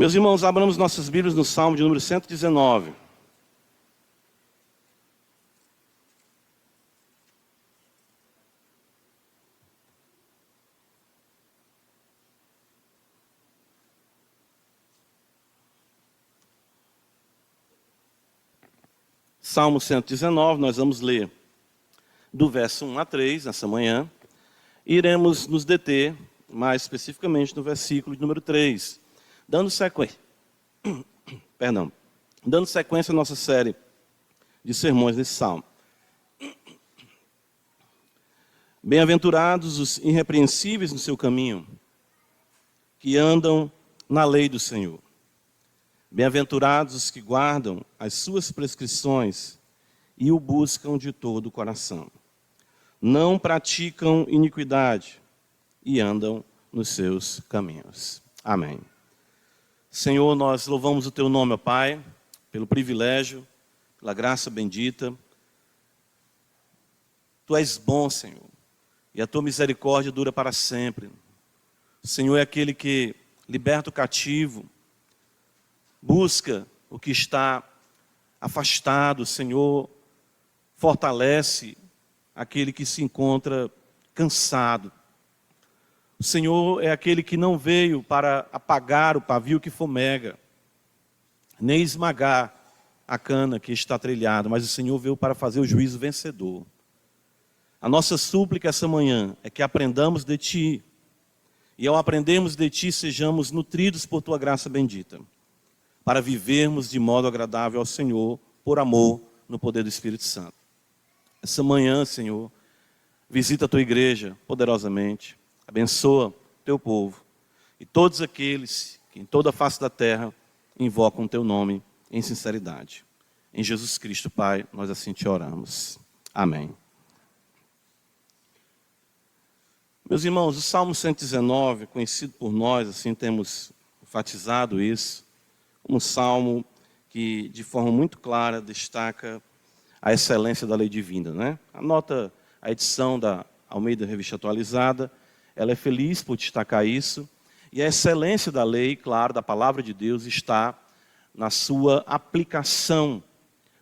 Meus irmãos, abramos nossas Bíblias no Salmo de número 119. Salmo 119, nós vamos ler do verso 1 a 3 nessa manhã. E iremos nos deter mais especificamente no versículo de número 3. Dando sequência à nossa série de sermões nesse salmo. Bem-aventurados os irrepreensíveis no seu caminho, que andam na lei do Senhor. Bem-aventurados os que guardam as suas prescrições e o buscam de todo o coração. Não praticam iniquidade e andam nos seus caminhos. Amém. Senhor, nós louvamos o Teu nome, ó Pai, pelo privilégio, pela graça bendita. Tu és bom, Senhor, e a Tua misericórdia dura para sempre. O Senhor é aquele que liberta o cativo, busca o que está afastado. O Senhor fortalece aquele que se encontra cansado. O Senhor é aquele que não veio para apagar o pavio que fumega, nem esmagar a cana que está trilhada, mas o Senhor veio para fazer o juízo vencedor. A nossa súplica essa manhã é que aprendamos de Ti, e ao aprendermos de Ti, sejamos nutridos por Tua graça bendita, para vivermos de modo agradável ao Senhor, por amor, no poder do Espírito Santo. Essa manhã, Senhor, visita a Tua igreja poderosamente, abençoa Teu povo e todos aqueles que em toda a face da terra invocam Teu nome em sinceridade. Em Jesus Cristo, Pai, nós assim Te oramos. Amém. Meus irmãos, o Salmo 119, conhecido por nós, assim temos enfatizado isso, um salmo que de forma muito clara destaca a excelência da lei divina, né? Anota a edição da Almeida Revista Atualizada, ela é feliz por destacar isso, e a excelência da lei, claro, da palavra de Deus, está na sua aplicação,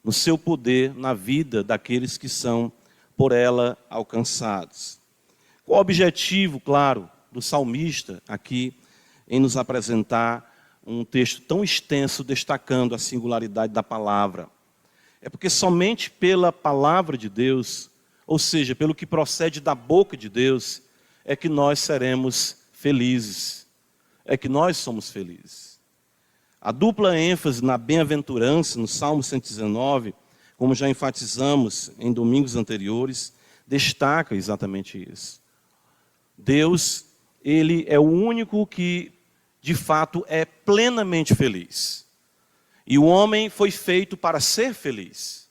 no seu poder, na vida daqueles que são por ela alcançados. Qual o objetivo, claro, do salmista aqui em nos apresentar um texto tão extenso destacando a singularidade da palavra? É porque somente pela palavra de Deus, ou seja, pelo que procede da boca de Deus, é que nós seremos felizes, é que nós somos felizes. A dupla ênfase na bem-aventurança, no Salmo 119, como já enfatizamos em domingos anteriores, destaca exatamente isso. Deus, Ele é o único que, de fato, é plenamente feliz. E o homem foi feito para ser feliz.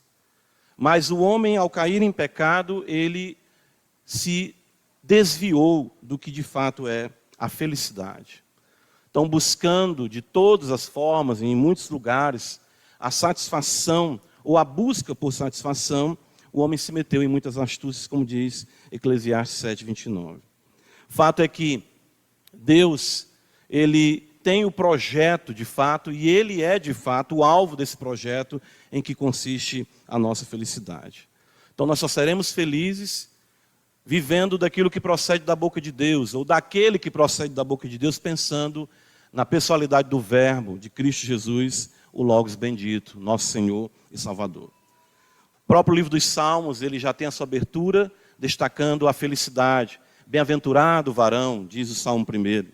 Mas o homem, ao cair em pecado, ele se desviou do que de fato é a felicidade. Então, buscando de todas as formas, em muitos lugares, a satisfação ou a busca por satisfação, o homem se meteu em muitas astúcias, como diz Eclesiastes 7:29. O fato é que Deus, Ele tem o projeto de fato, e Ele é de fato o alvo desse projeto em que consiste a nossa felicidade. Então nós só seremos felizes vivendo daquilo que procede da boca de Deus, ou daquele que procede da boca de Deus, pensando na pessoalidade do Verbo, de Cristo Jesus, o Logos bendito, nosso Senhor e Salvador. O próprio livro dos Salmos, ele já tem a sua abertura, destacando a felicidade. Bem-aventurado o varão, diz o Salmo 1.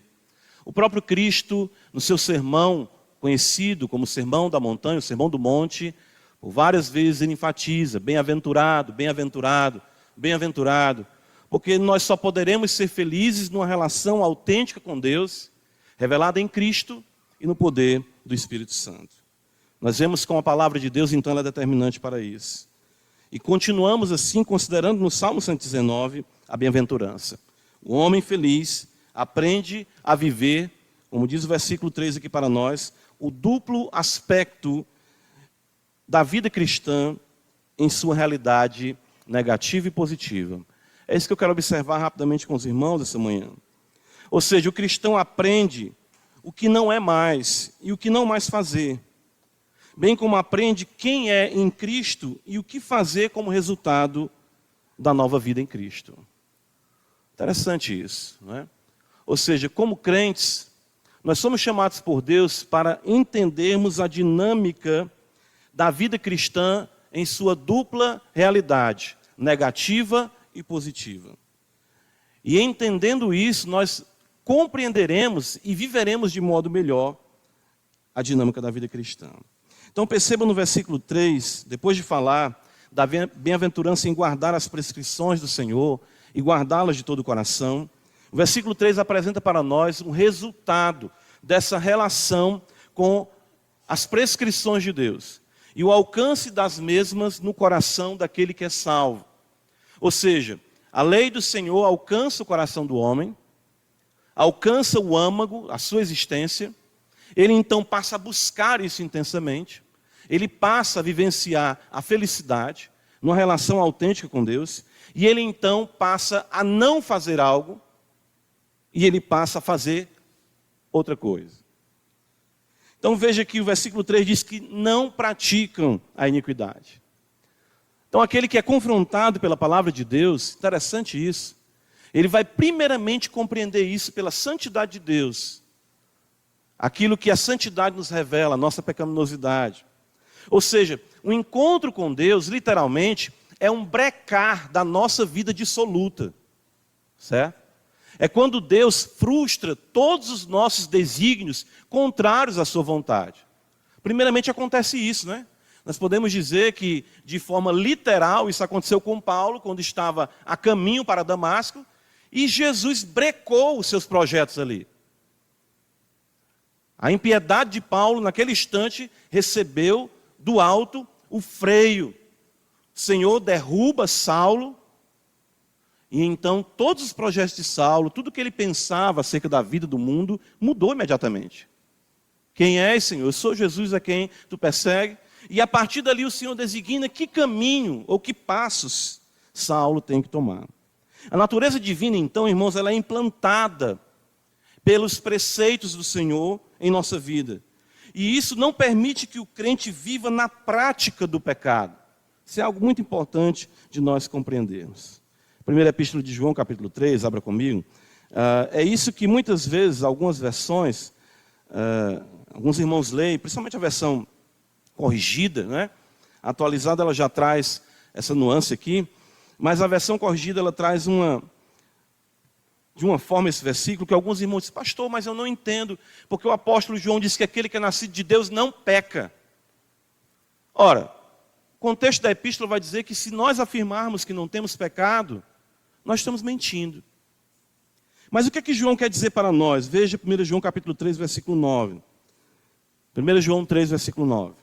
O próprio Cristo, no seu sermão, conhecido como Sermão da Montanha, o Sermão do Monte, por várias vezes ele enfatiza, bem-aventurado, bem-aventurado, bem-aventurado, porque nós só poderemos ser felizes numa relação autêntica com Deus, revelada em Cristo e no poder do Espírito Santo. Nós vemos com a palavra de Deus, então ela é determinante para isso. E continuamos assim, considerando no Salmo 119, a bem-aventurança. O homem feliz aprende a viver, como diz o versículo 3 aqui para nós, o duplo aspecto da vida cristã em sua realidade negativa e positiva. É isso que eu quero observar rapidamente com os irmãos essa manhã. Ou seja, o cristão aprende o que não é mais e o que não mais fazer, bem como aprende quem é em Cristo e o que fazer como resultado da nova vida em Cristo. Interessante isso, não é? Ou seja, como crentes, nós somos chamados por Deus para entendermos a dinâmica da vida cristã em sua dupla realidade, negativa e positiva. E entendendo isso, nós compreenderemos e viveremos de modo melhor a dinâmica da vida cristã. Então perceba no versículo 3, depois de falar da bem-aventurança em guardar as prescrições do Senhor e guardá-las de todo o coração, o versículo 3 apresenta para nós um resultado dessa relação com as prescrições de Deus e o alcance das mesmas no coração daquele que é salvo. Ou seja, a lei do Senhor alcança o coração do homem, alcança o âmago, a sua existência, ele então passa a buscar isso intensamente, ele passa a vivenciar a felicidade numa relação autêntica com Deus, e ele então passa a não fazer algo, e ele passa a fazer outra coisa. Então veja que o versículo 3 diz que não praticam a iniquidade. Então aquele que é confrontado pela palavra de Deus, interessante isso, ele vai primeiramente compreender isso pela santidade de Deus. Aquilo que a santidade nos revela, a nossa pecaminosidade. Ou seja, o encontro com Deus, literalmente, é um brecar da nossa vida dissoluta. Certo? É quando Deus frustra todos os nossos desígnios contrários à sua vontade. Primeiramente acontece isso, né? Nós podemos dizer que, de forma literal, isso aconteceu com Paulo, quando estava a caminho para Damasco, e Jesus brecou os seus projetos ali. A impiedade de Paulo, naquele instante, recebeu do alto o freio. O Senhor derruba Saulo, e então todos os projetos de Saulo, tudo que ele pensava acerca da vida do mundo, mudou imediatamente. Quem és, Senhor? Eu sou Jesus a quem tu persegue. E a partir dali o Senhor designa que caminho ou que passos Saulo tem que tomar. A natureza divina, então, irmãos, ela é implantada pelos preceitos do Senhor em nossa vida. E isso não permite que o crente viva na prática do pecado. Isso é algo muito importante de nós compreendermos. Primeira Epístola de João, capítulo 3, abra comigo. É isso que muitas vezes, algumas versões, alguns irmãos leem, principalmente a versão corrigida, né? Atualizada ela já traz essa nuance aqui, mas a versão corrigida ela traz de uma forma esse versículo que alguns irmãos dizem, pastor, mas eu não entendo, porque o apóstolo João diz que aquele que é nascido de Deus não peca. Ora, o contexto da epístola vai dizer que se nós afirmarmos que não temos pecado, nós estamos mentindo. Mas o que é que João quer dizer para nós? Veja 1 João capítulo 3, versículo 9. 1 João 3, versículo 9.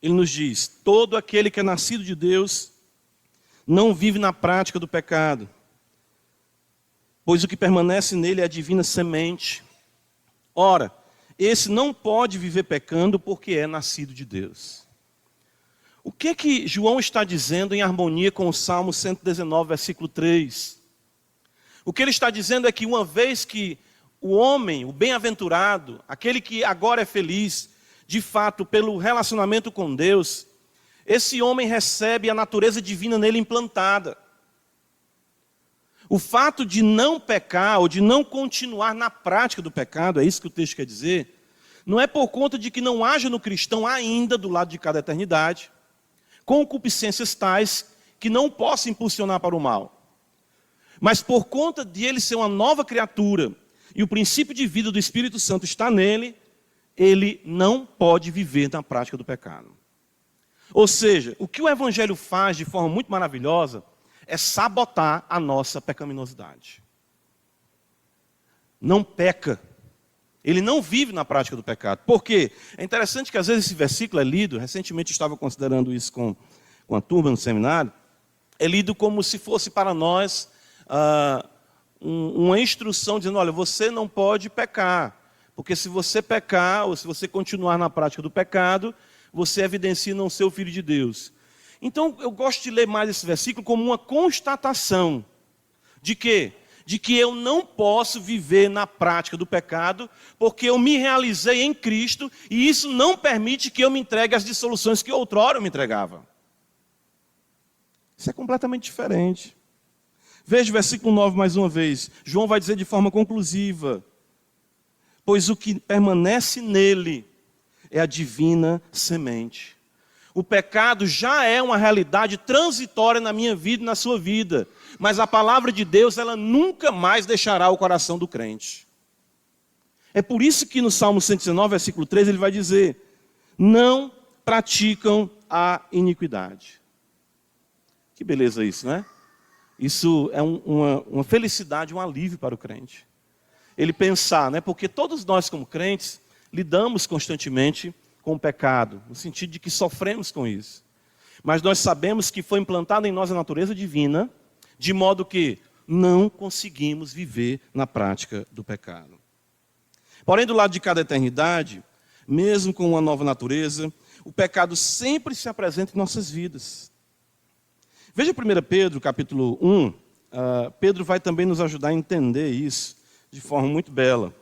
Ele nos diz, todo aquele que é nascido de Deus não vive na prática do pecado, pois o que permanece nele é a divina semente. Ora, esse não pode viver pecando porque é nascido de Deus. O que João está dizendo em harmonia com o Salmo 119, versículo 3? O que ele está dizendo é que uma vez que o homem, o bem-aventurado, aquele que agora é feliz, de fato, pelo relacionamento com Deus, esse homem recebe a natureza divina nele implantada. O fato de não pecar, ou de não continuar na prática do pecado, é isso que o texto quer dizer, não é por conta de que não haja no cristão ainda, do lado de cada eternidade, concupiscências tais que não possam impulsionar para o mal. Mas por conta de ele ser uma nova criatura, e o princípio de vida do Espírito Santo está nele, ele não pode viver na prática do pecado. Ou seja, o que o Evangelho faz de forma muito maravilhosa é sabotar a nossa pecaminosidade. Não peca. Ele não vive na prática do pecado. Por quê? É interessante que às vezes esse versículo é lido, recentemente eu estava considerando isso com a turma no seminário, é lido como se fosse para nós uma instrução dizendo, olha, você não pode pecar. Porque se você pecar, ou se você continuar na prática do pecado, você evidencia não ser o filho de Deus. Então, eu gosto de ler mais esse versículo como uma constatação De quê? De que eu não posso viver na prática do pecado, porque eu me realizei em Cristo, e isso não permite que eu me entregue às dissoluções que outrora eu me entregava. Isso é completamente diferente. Veja o versículo 9 mais uma vez. João vai dizer de forma conclusiva: pois o que permanece nele é a divina semente. O pecado já é uma realidade transitória na minha vida e na sua vida. Mas a palavra de Deus, ela nunca mais deixará o coração do crente. É por isso que no Salmo 119, versículo 3, ele vai dizer: não praticam a iniquidade. Que beleza isso, né? Isso é uma felicidade, um alívio para o crente. Ele pensar, né? Porque todos nós como crentes lidamos constantemente com o pecado, no sentido de que sofremos com isso. Mas nós sabemos que foi implantada em nós a natureza divina, de modo que não conseguimos viver na prática do pecado. Porém, do lado de cada eternidade, mesmo com uma nova natureza, o pecado sempre se apresenta em nossas vidas. Veja 1 Pedro, capítulo 1. Pedro vai também nos ajudar a entender isso de forma muito bela.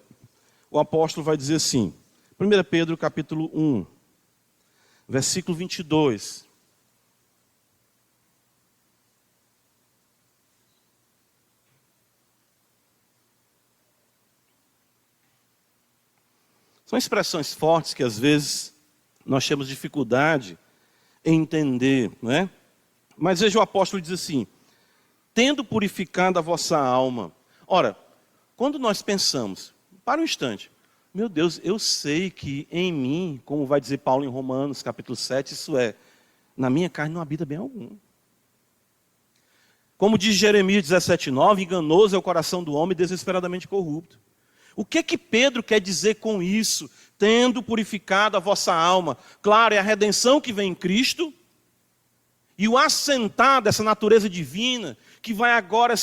O apóstolo vai dizer assim, 1 Pedro, capítulo 1, versículo 22. São expressões fortes que às vezes nós temos dificuldade em entender, não é? Mas veja, o apóstolo diz assim: tendo purificado a vossa alma. Ora, quando nós pensamos, para um instante, meu Deus, eu sei que em mim, como vai dizer Paulo em Romanos, capítulo 7, isso é, na minha carne não habita bem algum. Como diz Jeremias 17:9, enganoso é o coração do homem desesperadamente corrupto. O que Pedro quer dizer com isso? Tendo purificado a vossa alma. Claro, é a redenção que vem em Cristo, e o assentar dessa natureza divina, que vai agora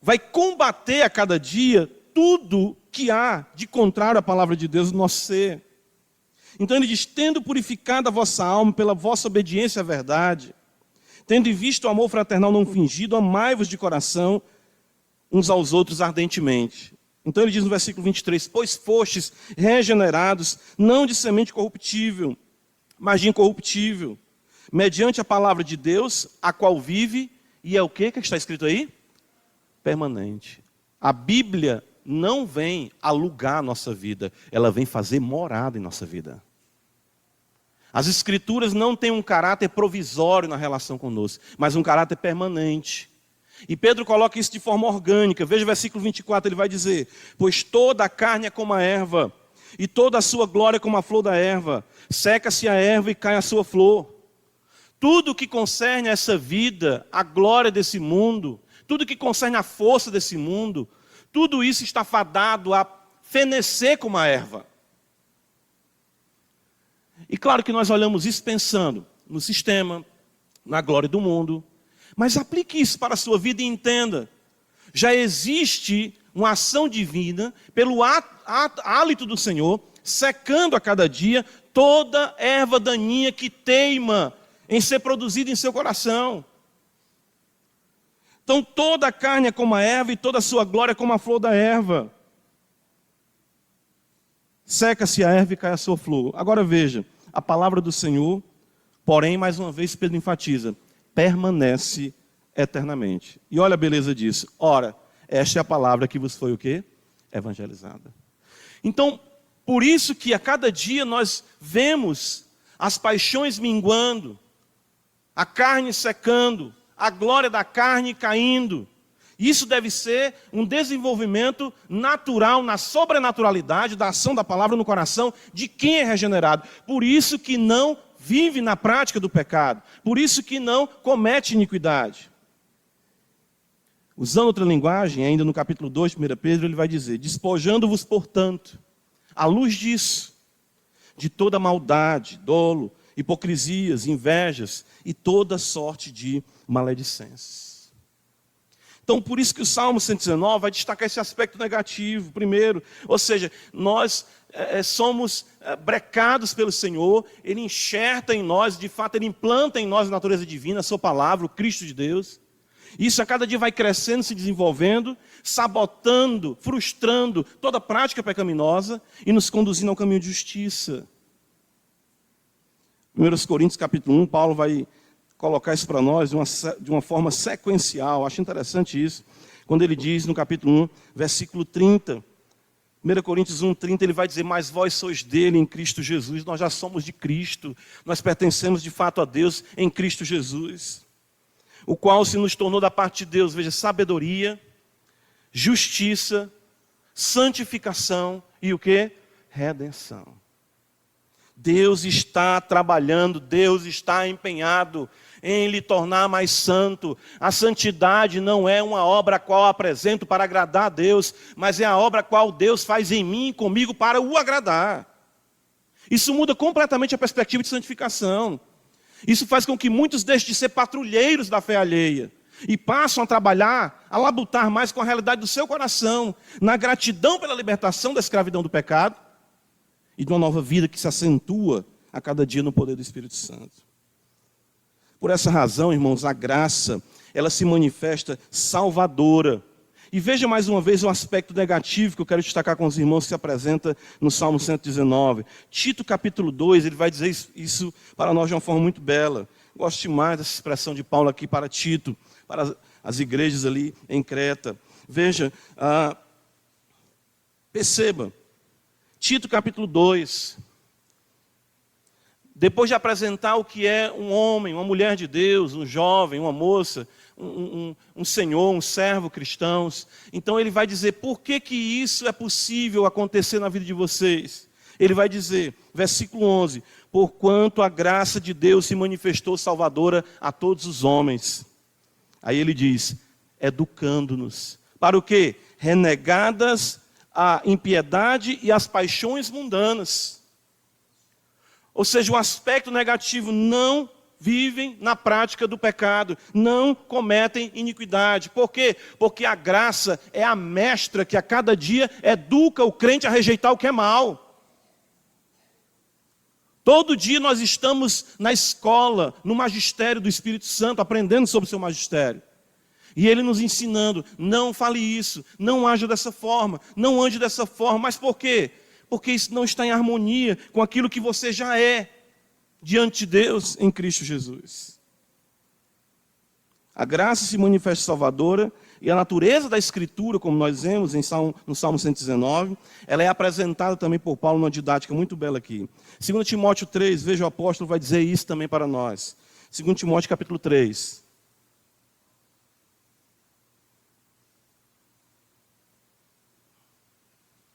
vai combater a cada dia tudo que há de contrário à palavra de Deus no nosso ser. Então ele diz: tendo purificado a vossa alma pela vossa obediência à verdade, tendo em vista o amor fraternal não fingido, amai-vos de coração uns aos outros ardentemente. Então ele diz no versículo 23, pois fostes regenerados, não de semente corruptível, mas de incorruptível, mediante a palavra de Deus, a qual vive, e é o que está escrito aí? Permanente. A Bíblia não vem alugar a nossa vida, ela vem fazer morada em nossa vida. As Escrituras não têm um caráter provisório na relação conosco, mas um caráter permanente. E Pedro coloca isso de forma orgânica. Veja o versículo 24, ele vai dizer: pois toda a carne é como a erva, e toda a sua glória como a flor da erva. Seca-se a erva e cai a sua flor. Tudo que concerne a essa vida, a glória desse mundo, tudo que concerne a força desse mundo, tudo isso está fadado a fenecer como a erva. E claro que nós olhamos isso pensando no sistema, na glória do mundo, mas aplique isso para a sua vida e entenda: já existe uma ação divina, pelo hálito do Senhor, secando a cada dia toda erva daninha que teima em ser produzida em seu coração. Então toda a carne é como a erva e toda a sua glória é como a flor da erva. Seca-se a erva e cai a sua flor. Agora veja, a palavra do Senhor, porém, mais uma vez Pedro enfatiza, permanece eternamente. E olha a beleza disso. Ora, esta é a palavra que vos foi o quê? Evangelizada. Então, por isso que a cada dia nós vemos as paixões minguando, a carne secando, a glória da carne caindo. Isso deve ser um desenvolvimento natural, na sobrenaturalidade da ação da palavra no coração de quem é regenerado. Por isso que não vive na prática do pecado. Por isso que não comete iniquidade. Usando outra linguagem, ainda no capítulo 2 de 1 Pedro, ele vai dizer: despojando-vos, portanto, à luz disso, de toda maldade, dolo, hipocrisias, invejas e toda sorte de maledicências. Então, por isso que o Salmo 119 vai destacar esse aspecto negativo, primeiro. Ou seja, nós somos brecados pelo Senhor, Ele enxerta em nós, de fato Ele implanta em nós a natureza divina, a sua palavra, o Cristo de Deus. Isso a cada dia vai crescendo, se desenvolvendo, sabotando, frustrando toda prática pecaminosa e nos conduzindo ao caminho de justiça. 1 Coríntios capítulo 1, Paulo vai colocar isso para nós de uma forma sequencial. Acho interessante isso, quando ele diz no capítulo 1, versículo 30, 1 Coríntios 1, 30, ele vai dizer: mas vós sois dele em Cristo Jesus, nós já somos de Cristo, nós pertencemos de fato a Deus em Cristo Jesus, o qual se nos tornou da parte de Deus, veja, sabedoria, justiça, santificação e o quê? Redenção. Deus está trabalhando, Deus está empenhado em lhe tornar mais santo. A santidade não é uma obra a qual apresento para agradar a Deus, mas é a obra a qual Deus faz em mim e comigo para o agradar. Isso muda completamente a perspectiva de santificação. Isso faz com que muitos deixem de ser patrulheiros da fé alheia e passam a trabalhar, a labutar mais com a realidade do seu coração, na gratidão pela libertação da escravidão do pecado e de uma nova vida que se acentua a cada dia no poder do Espírito Santo. Por essa razão, irmãos, a graça, ela se manifesta salvadora. E veja mais uma vez o aspecto negativo que eu quero destacar com os irmãos que se apresenta no Salmo 119. Tito capítulo 2, ele vai dizer isso para nós de uma forma muito bela. Gosto demais dessa expressão de Paulo aqui para Tito, para as igrejas ali em Creta. Veja, perceba, Tito capítulo 2, depois de apresentar o que é um homem, uma mulher de Deus, um jovem, uma moça, um senhor, um servo cristãos, então ele vai dizer por que isso é possível acontecer na vida de vocês. Ele vai dizer, versículo 11, porquanto a graça de Deus se manifestou salvadora a todos os homens. Aí ele diz, educando-nos. Para o quê? Renegadas a impiedade e as paixões mundanas. Ou seja, o aspecto negativo, não vivem na prática do pecado, não cometem iniquidade. Por quê? Porque a graça é a mestra que a cada dia educa o crente a rejeitar o que é mal. Todo dia nós estamos na escola, no magistério do Espírito Santo, aprendendo sobre o seu magistério. E ele nos ensinando, não fale isso, não haja dessa forma, não ande dessa forma. Mas por quê? Porque isso não está em harmonia com aquilo que você já é diante de Deus em Cristo Jesus. A graça se manifesta salvadora e a natureza da Escritura, como nós vemos no Salmo 119, ela é apresentada também por Paulo numa didática muito bela aqui. 2 Timóteo 3, veja, o apóstolo vai dizer isso também para nós. 2 Timóteo capítulo 3.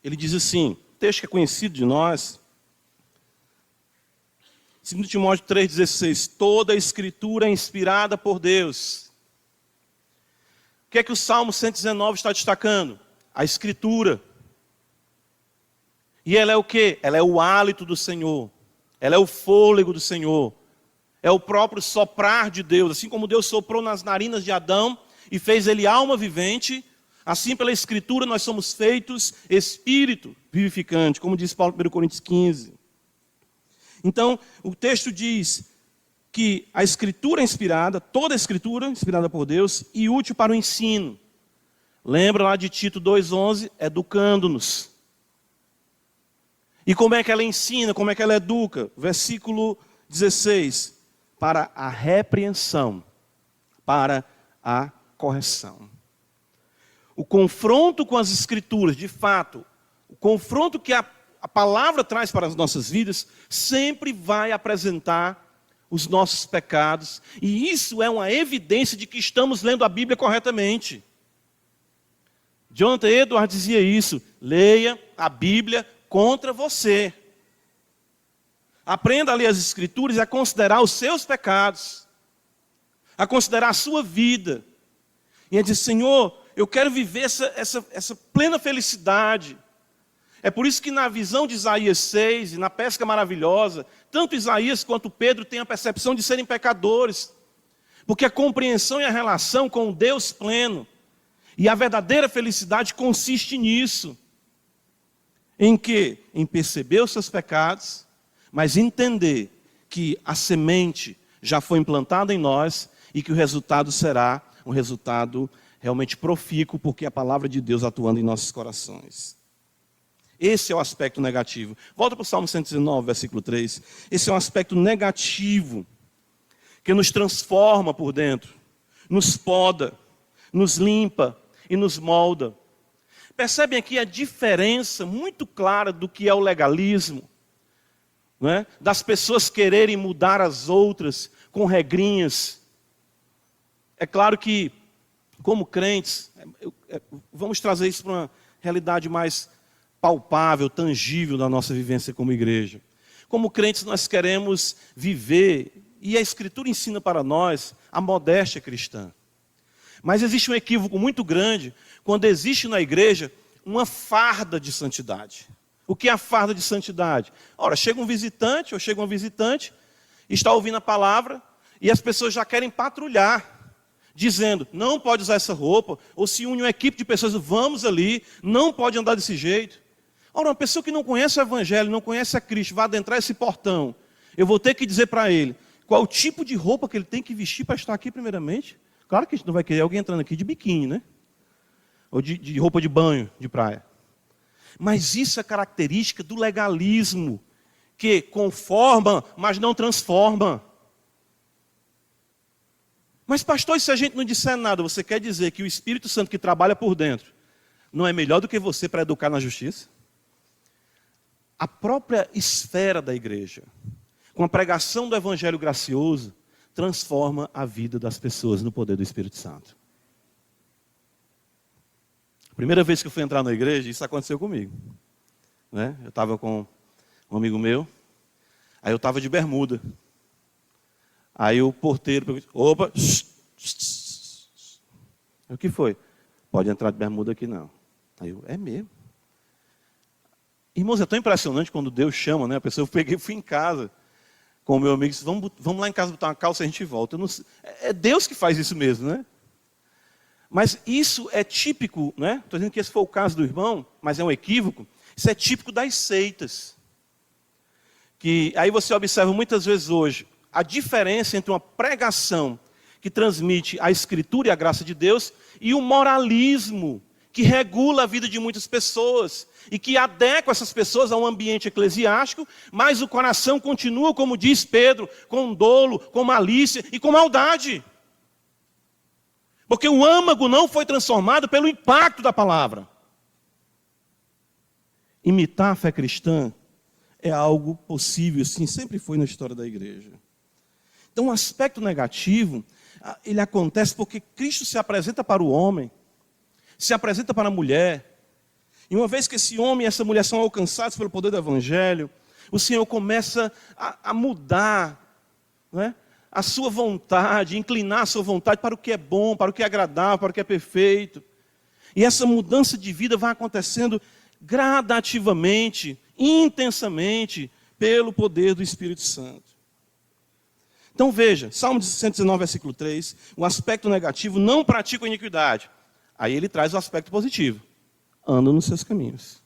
Ele diz assim, texto que é conhecido de nós, 2 Timóteo 3,16, toda a Escritura é inspirada por Deus. O que é que o Salmo 119 está destacando? A Escritura. E ela é o quê? Ela é o hálito do Senhor, ela é o fôlego do Senhor, é o próprio soprar de Deus. Assim como Deus soprou nas narinas de Adão e fez ele alma vivente, assim pela Escritura nós somos feitos espírito vivificante, como diz Paulo em 1 Coríntios 15. Então, o texto diz que a Escritura é inspirada, toda a Escritura é inspirada por Deus e útil para o ensino. Lembra lá de Tito 2,11, educando-nos. E como é que ela ensina, como é que ela educa? Versículo 16, para a repreensão, para a correção. O confronto com as Escrituras, de fato, o confronto que a palavra traz para as nossas vidas, sempre vai apresentar os nossos pecados. E isso é uma evidência de que estamos lendo a Bíblia corretamente. Jonathan Edwards dizia isso, leia a Bíblia contra você. Aprenda a ler as Escrituras e a considerar os seus pecados, a considerar a sua vida. E a dizer, Senhor, eu quero viver essa plena felicidade. É por isso que na visão de Isaías 6, e na pesca maravilhosa, tanto Isaías quanto Pedro têm a percepção de serem pecadores. Porque a compreensão e a relação com o Deus pleno, e a verdadeira felicidade consiste nisso. Em quê? Em perceber os seus pecados, mas entender que a semente já foi implantada em nós, e que o resultado será um resultado realmente profícuo, porque é a palavra de Deus atuando em nossos corações. Esse é o aspecto negativo. Volta para o Salmo 119, versículo 3. Esse é um aspecto negativo, que nos transforma por dentro, nos poda, nos limpa e nos molda. Percebem aqui a diferença muito clara do que é o legalismo, não é? Das pessoas quererem mudar as outras com regrinhas. É claro que, como crentes, vamos trazer isso para uma realidade mais palpável, tangível da nossa vivência como igreja. Como crentes, nós queremos viver, e a Escritura ensina para nós, a modéstia cristã. Mas existe um equívoco muito grande quando existe na igreja uma farda de santidade. O que é a farda de santidade? Ora, chega um visitante, ou chega uma visitante, está ouvindo a palavra, e as pessoas já querem patrulhar, dizendo, não pode usar essa roupa, ou se une uma equipe de pessoas, vamos ali, não pode andar desse jeito. Ora, uma pessoa que não conhece o Evangelho, não conhece a Cristo, vai adentrar esse portão, eu vou ter que dizer para ele, qual o tipo de roupa que ele tem que vestir para estar aqui primeiramente. Claro que a gente não vai querer alguém entrando aqui de biquíni, né? Ou de roupa de banho, de praia. Mas isso é característica do legalismo, que conforma, mas não transforma. Mas pastor, e se a gente não disser nada, você quer dizer que o Espírito Santo que trabalha por dentro, não é melhor do que você para educar na justiça? A própria esfera da igreja, com a pregação do Evangelho gracioso, transforma a vida das pessoas no poder do Espírito Santo. A primeira vez que eu fui entrar na igreja, isso aconteceu comigo. Né? Eu estava com um amigo meu, aí eu estava de bermuda. Aí o porteiro perguntou, opa, o que foi? Pode entrar de bermuda aqui não. Aí eu, é mesmo. Irmãos, é tão impressionante quando Deus chama, né? A pessoa, eu peguei e fui em casa com o meu amigo, disse, vamos lá em casa botar uma calça e a gente volta. É Deus que faz isso mesmo, né? Mas isso é típico, né? Estou dizendo que esse foi o caso do irmão, mas é um equívoco. Isso é típico das seitas. Que aí você observa muitas vezes hoje a diferença entre uma pregação que transmite a Escritura e a graça de Deus e o moralismo que regula a vida de muitas pessoas e que adequa essas pessoas a um ambiente eclesiástico, mas o coração continua, como diz Pedro, com dolo, com malícia e com maldade. Porque o âmago não foi transformado pelo impacto da palavra. Imitar a fé cristã é algo possível, sim, sempre foi na história da igreja. Então, o aspecto negativo, ele acontece porque Cristo se apresenta para o homem, se apresenta para a mulher. E uma vez que esse homem e essa mulher são alcançados pelo poder do Evangelho, o Senhor começa a mudar, né, a sua vontade, inclinar a sua vontade para o que é bom, para o que é agradável, para o que é perfeito. E essa mudança de vida vai acontecendo gradativamente, intensamente, pelo poder do Espírito Santo. Então veja, Salmo 119, versículo 3, o aspecto negativo, não pratica a iniquidade. Aí ele traz o aspecto positivo, anda nos seus caminhos.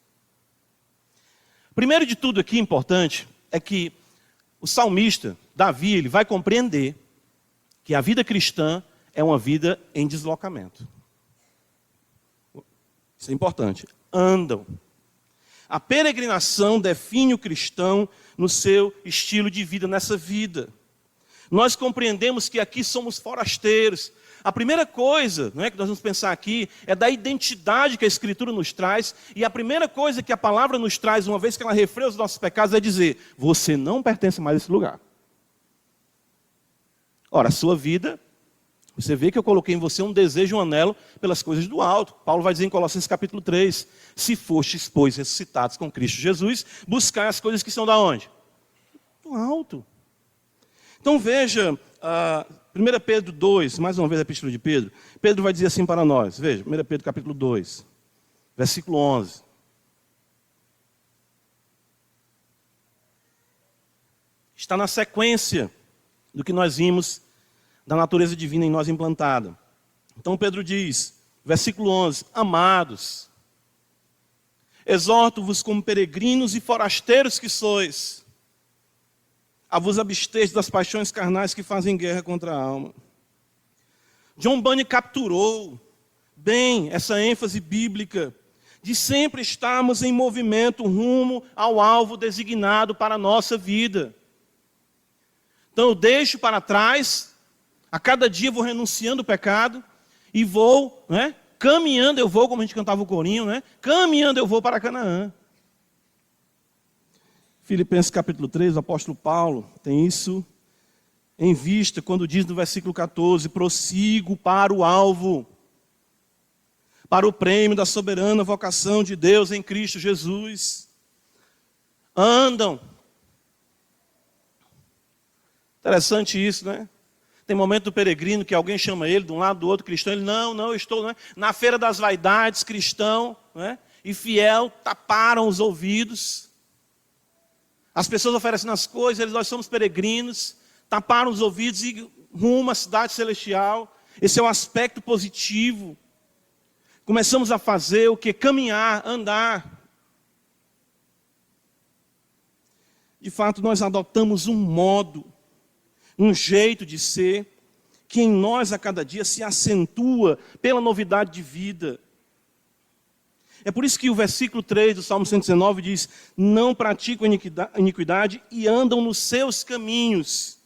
Primeiro de tudo aqui, importante, é que o salmista, Davi, ele vai compreender que a vida cristã é uma vida em deslocamento. Isso é importante. Andam. A peregrinação define o cristão no seu estilo de vida, nessa vida. Nós compreendemos que aqui somos forasteiros. A primeira coisa, não é, que nós vamos pensar aqui é da identidade que a Escritura nos traz. E a primeira coisa que a palavra nos traz, uma vez que ela refreia os nossos pecados, é dizer, você não pertence mais a esse lugar. Ora, a sua vida, você vê que eu coloquei em você um desejo, um anelo pelas coisas do alto. Paulo vai dizer em Colossenses capítulo 3, se fostes, pois, ressuscitados com Cristo Jesus, buscai as coisas que são da onde? Do alto. Então veja, 1 Pedro 2, mais uma vez a epístola de Pedro. Pedro vai dizer assim para nós, veja, 1 Pedro capítulo 2, versículo 11. Está na sequência do que nós vimos da natureza divina em nós implantada. Então Pedro diz, versículo 11, amados, exorto-vos como peregrinos e forasteiros que sois, a vos abster das paixões carnais que fazem guerra contra a alma. John Bunyan capturou bem essa ênfase bíblica de sempre estarmos em movimento rumo ao alvo designado para a nossa vida. Então eu deixo para trás, a cada dia vou renunciando o pecado e vou, caminhando eu vou, como a gente cantava o corinho, caminhando eu vou para Canaã. Filipenses capítulo 3, o apóstolo Paulo tem isso em vista quando diz no versículo 14, prossigo para o alvo, para o prêmio da soberana vocação de Deus em Cristo Jesus. Andam. Interessante isso, Tem momento do peregrino que alguém chama ele de um lado do outro cristão, ele, não, eu estou na feira das vaidades, cristão, e fiel, taparam os ouvidos. As pessoas oferecendo as coisas, nós somos peregrinos, taparam os ouvidos e rumo à cidade celestial. Esse é o aspecto positivo. Começamos a fazer o que? Caminhar, andar. De fato, nós adotamos um modo, um jeito de ser, que em nós a cada dia se acentua pela novidade de vida. É por isso que o versículo 3 do Salmo 119 diz, não praticam iniquidade e andam nos seus caminhos.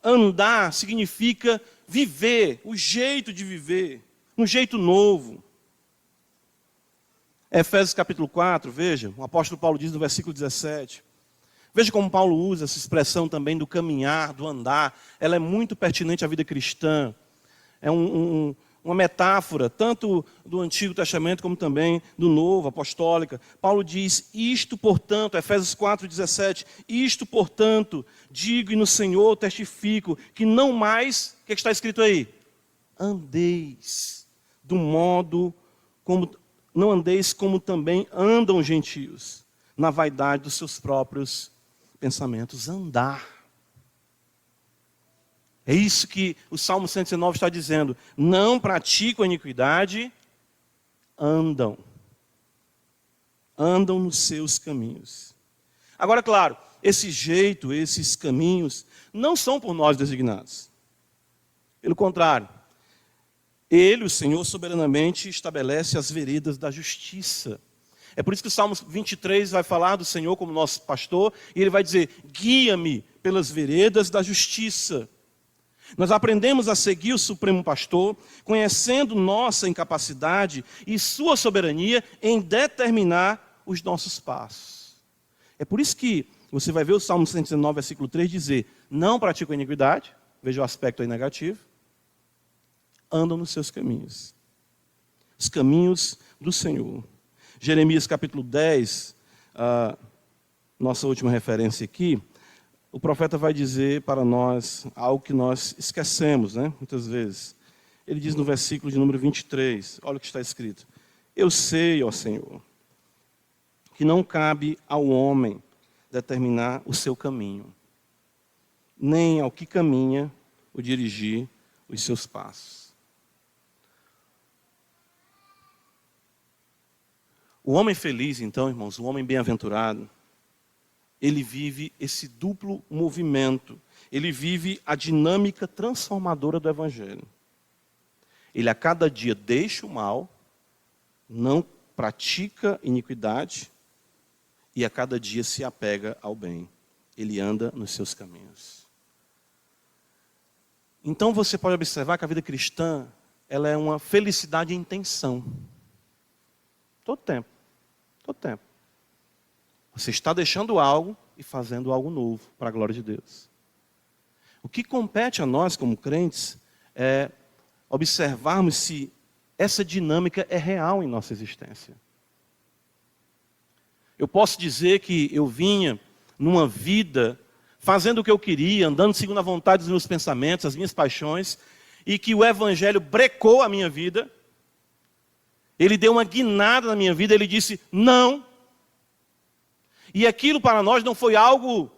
Andar significa viver, o jeito de viver, um jeito novo. Efésios capítulo 4, veja, o apóstolo Paulo diz no versículo 17. Veja como Paulo usa essa expressão também do caminhar, do andar. Ela é muito pertinente à vida cristã. É uma metáfora, tanto do Antigo Testamento como também do Novo, apostólica. Paulo diz, isto portanto, Efésios 4,17, isto portanto, digo e no Senhor testifico, que não mais, o que está escrito aí? Andeis do modo como, não andeis como também andam os gentios, na vaidade dos seus próprios pensamentos. Andar. É isso que o Salmo 119 está dizendo. Não praticam a iniquidade, andam. Andam nos seus caminhos. Agora, claro, esse jeito, esses caminhos, não são por nós designados. Pelo contrário, Ele, o Senhor, soberanamente estabelece as veredas da justiça. É por isso que o Salmo 23 vai falar do Senhor como nosso pastor, e Ele vai dizer, guia-me pelas veredas da justiça. Nós aprendemos a seguir o Supremo Pastor, conhecendo nossa incapacidade e sua soberania em determinar os nossos passos. É por isso que você vai ver o Salmo 119, versículo 3 dizer, não praticam iniquidade, veja o aspecto aí negativo, andam nos seus caminhos. Os caminhos do Senhor. Jeremias capítulo 10, nossa última referência aqui, o profeta vai dizer para nós algo que nós esquecemos, muitas vezes. Ele diz no versículo de número 23, olha o que está escrito. Eu sei, ó Senhor, que não cabe ao homem determinar o seu caminho, nem ao que caminha o dirigir os seus passos. O homem feliz, então, irmãos, o homem bem-aventurado, ele vive esse duplo movimento. Ele vive a dinâmica transformadora do Evangelho. Ele a cada dia deixa o mal, não pratica iniquidade, e a cada dia se apega ao bem. Ele anda nos seus caminhos. Então você pode observar que a vida cristã, ela é uma felicidade em tensão. Todo tempo. Todo tempo. Você está deixando algo e fazendo algo novo para a glória de Deus. O que compete a nós como crentes é observarmos se essa dinâmica é real em nossa existência. Eu posso dizer que eu vinha numa vida fazendo o que eu queria, andando segundo a vontade dos meus pensamentos, as minhas paixões, e que o Evangelho brecou a minha vida. Ele deu uma guinada na minha vida, ele disse, não. E aquilo para nós não foi algo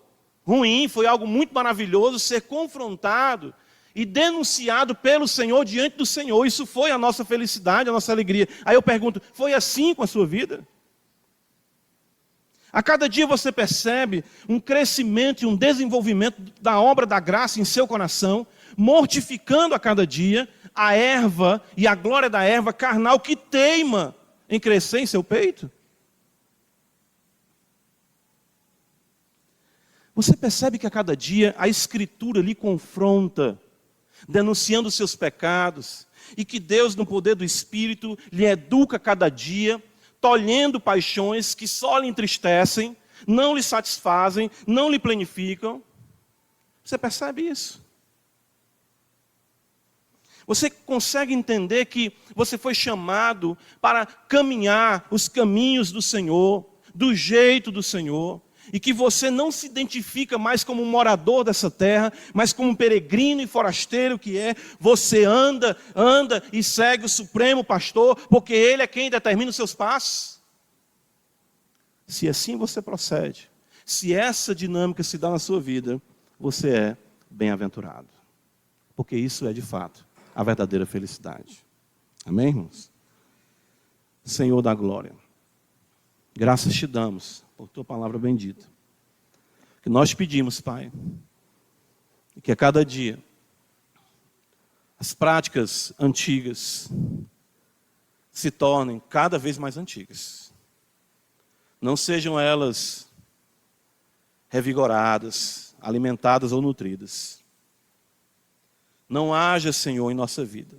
ruim, foi algo muito maravilhoso, ser confrontado e denunciado pelo Senhor diante do Senhor. Isso foi a nossa felicidade, a nossa alegria. Aí eu pergunto, foi assim com a sua vida? A cada dia você percebe um crescimento e um desenvolvimento da obra da graça em seu coração, mortificando a cada dia a erva e a glória da erva carnal que teima em crescer em seu peito? Você percebe que a cada dia a Escritura lhe confronta, denunciando os seus pecados, e que Deus, no poder do Espírito, lhe educa a cada dia, tolhendo paixões que só lhe entristecem, não lhe satisfazem, não lhe planificam. Você percebe isso? Você consegue entender que você foi chamado para caminhar os caminhos do Senhor, do jeito do Senhor, e que você não se identifica mais como um morador dessa terra, mas como um peregrino e forasteiro que é. Você anda e segue o Supremo Pastor, porque Ele é quem determina os seus passos. Se assim você procede, se essa dinâmica se dá na sua vida, você é bem-aventurado. Porque isso é, de fato, a verdadeira felicidade. Amém, irmãos? Senhor da glória, graças te damos por tua palavra bendita. Que nós pedimos, Pai, que a cada dia as práticas antigas se tornem cada vez mais antigas. Não sejam elas revigoradas, alimentadas ou nutridas. Não haja, Senhor, em nossa vida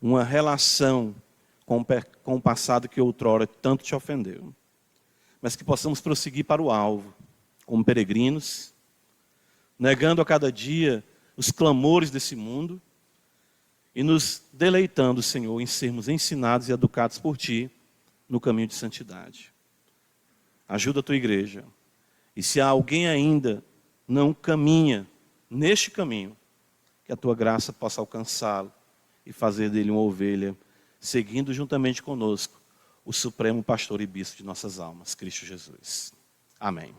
uma relação com o passado que outrora tanto te ofendeu, mas que possamos prosseguir para o alvo, como peregrinos, negando a cada dia os clamores desse mundo e nos deleitando, Senhor, em sermos ensinados e educados por Ti no caminho de santidade. Ajuda a Tua igreja. E se há alguém ainda não caminha neste caminho, que a Tua graça possa alcançá-lo e fazer dele uma ovelha, seguindo juntamente conosco o Supremo Pastor e Bispo de nossas almas, Cristo Jesus. Amém.